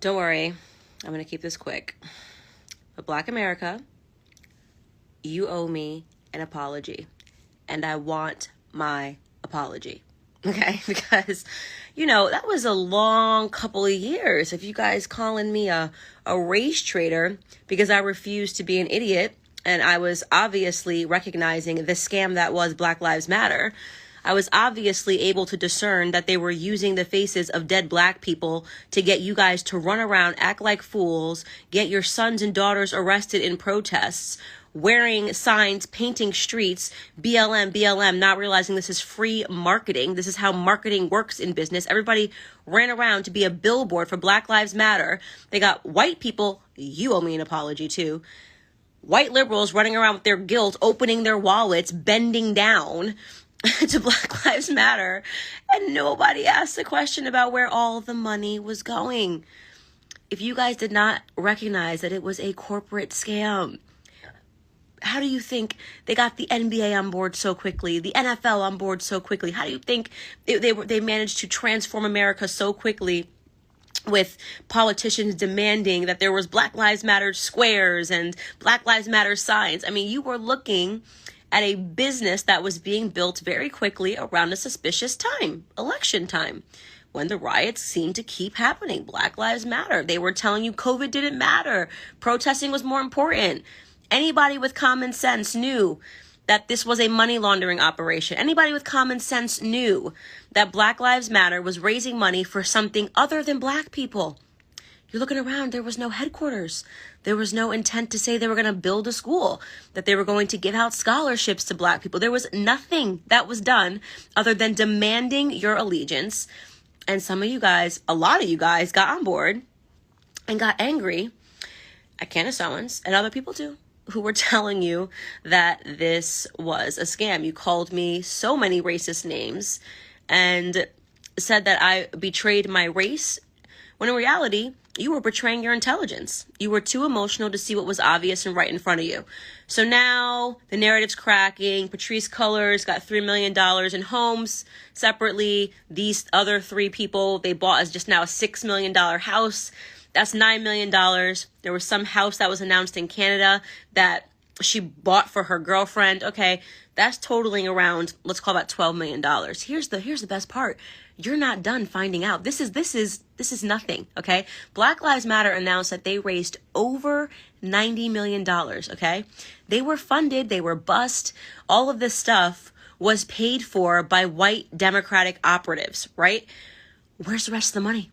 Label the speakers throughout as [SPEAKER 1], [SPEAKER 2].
[SPEAKER 1] Don't worry, I'm going to keep this quick. But Black America, you owe me an apology. And I want my apology. Okay? Because, that was a long couple of years of you guys calling me a race traitor because I refused to be an idiot. And I was obviously recognizing the scam that was Black Lives Matter. I was obviously able to discern that they were using the faces of dead Black people to get you guys to run around, act like fools, get your sons and daughters arrested in protests, wearing signs, painting streets, BLM, BLM, not realizing this is free marketing. This is how marketing works in business. Everybody ran around to be a billboard for Black Lives Matter. They got white people, you owe me an apology too, white liberals running around with their guilt, opening their wallets, bending down to Black Lives Matter, and nobody asked the question about where all the money was going. If you guys did not recognize that it was a corporate scam, how do you think they got the NBA on board so quickly, the NFL on board so quickly? How do you think they managed to transform America so quickly with politicians demanding that there was Black Lives Matter squares and Black Lives Matter signs? I mean, you were looking at a business that was being built very quickly around a suspicious time, election time, when the riots seemed to keep happening. Black Lives Matter. They were telling you COVID didn't matter. Protesting was more important. Anybody with common sense knew that this was a money laundering operation. Anybody with common sense knew that Black Lives Matter was raising money for something other than Black people. You're looking around, there was no headquarters. There was no intent to say they were going to build a school, that they were going to give out scholarships to Black people. There was nothing that was done other than demanding your allegiance. And some of you guys, a lot of you guys got on board and got angry at Candace Owens and other people too, who were telling you that this was a scam. You called me so many racist names and said that I betrayed my race, when in reality, you were betraying your intelligence. You were too emotional to see what was obvious and right in front of you. So now the narrative's cracking. Patrisse Cullors got $3 million in homes separately. These other three people, they bought as just now a $6 million house. That's $9 million. There was some house that was announced in Canada that she bought for her girlfriend. Okay, that's totaling around, let's call that $12 million. Here's the best part. You're not done finding out. This is nothing, okay? Black Lives Matter announced that they raised over $90 million, okay? They were funded, they were bussed. All of this stuff was paid for by white Democratic operatives, right? Where's the rest of the money?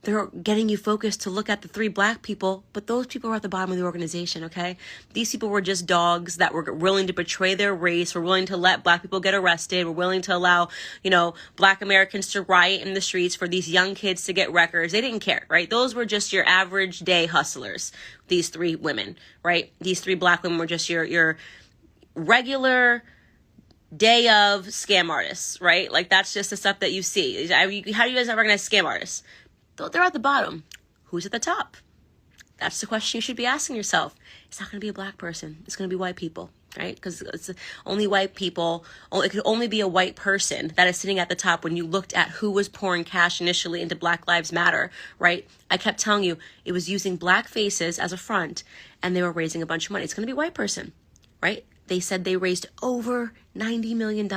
[SPEAKER 1] They're getting you focused to look at the three Black people, but those people are at the bottom of the organization, okay? These people were just dogs that were willing to betray their race, were willing to let Black people get arrested, were willing to allow, Black Americans to riot in the streets for these young kids to get records. They didn't care, right? Those were just your average day hustlers, these three women, right? These three Black women were just your regular day of scam artists, right? Like, that's just the stuff that you see. How do you guys recognize scam artists? They're at the bottom. Who's at the top? That's the question you should be asking yourself. It's not going to be a Black person. It's going to be white people, right? Because it's only white people. It could only be a white person that is sitting at the top when you looked at who was pouring cash initially into Black Lives Matter, right? I kept telling you it was using Black faces as a front, and they were raising a bunch of money. It's going to be a white person, right? They said they raised over $90 million.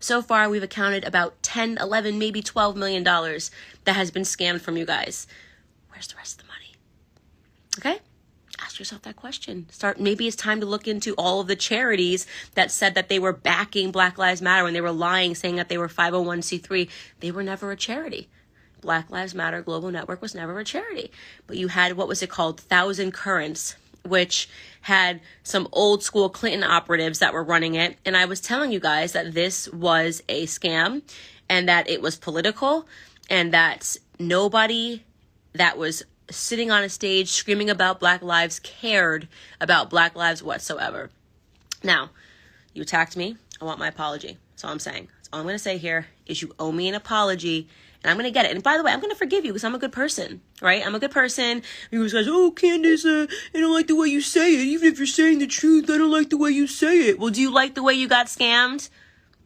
[SPEAKER 1] So far, we've accounted about 10, 11, maybe $12 million that has been scammed from you guys. Where's the rest of the money? Okay? Ask yourself that question. Maybe it's time to look into all of the charities that said that they were backing Black Lives Matter when they were lying, saying that they were 501c3. They were never a charity. Black Lives Matter Global Network was never a charity. But you had, what was it called? Thousand Currents, which had some old school Clinton operatives that were running it. And I was telling you guys that this was a scam and that it was political and that nobody that was sitting on a stage screaming about Black lives cared about Black lives whatsoever. Now, you attacked me. I want my apology. That's all I'm saying. That's all I'm going to say here is you owe me an apology. And I'm going to get it. And by the way, I'm going to forgive you because I'm a good person, right? I'm a good person. You guys, oh, Candace, I don't like the way you say it. Even if you're saying the truth, I don't like the way you say it. Well, do you like the way you got scammed?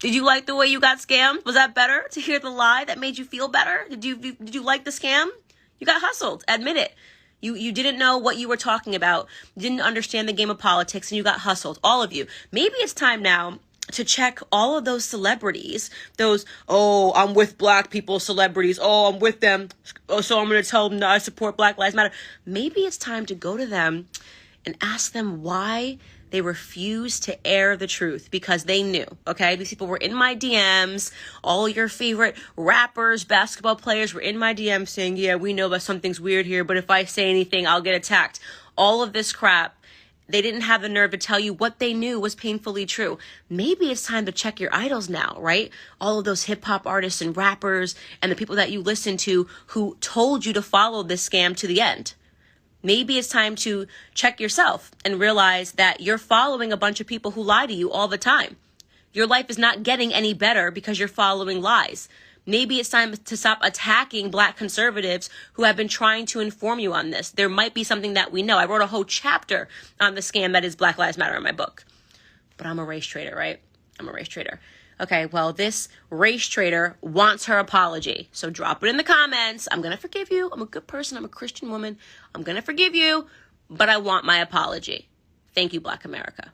[SPEAKER 1] Did you like the way you got scammed? Was that better to hear the lie that made you feel better? Did you like the scam? You got hustled. Admit it. You didn't know what you were talking about. You didn't understand the game of politics, and you got hustled. All of you. Maybe it's time now to check all of those celebrities, those, oh, I'm with black people celebrities, oh, I'm with them, oh, so I'm going to tell them that I support Black Lives Matter. Maybe it's time to go to them and ask them why they refused to air the truth, because they knew, okay? These people were in my DMs. All your favorite rappers, basketball players were in my DMs saying, yeah, we know that something's weird here, but if I say anything, I'll get attacked. All of this crap. They didn't have the nerve to tell you what they knew was painfully true. Maybe it's time to check your idols now, right? All of those hip hop artists and rappers and the people that you listen to who told you to follow this scam to the end. Maybe it's time to check yourself and realize that you're following a bunch of people who lie to you all the time. Your life is not getting any better because you're following lies. Maybe it's time to stop attacking black conservatives who have been trying to inform you on this. There might be something that we know. I wrote a whole chapter on the scam that is Black Lives Matter in my book. But I'm a race trader, right? I'm a race trader. Okay, well, this race trader wants her apology. So drop it in the comments. I'm going to forgive you. I'm a good person. I'm a Christian woman. I'm going to forgive you, but I want my apology. Thank you, Black America.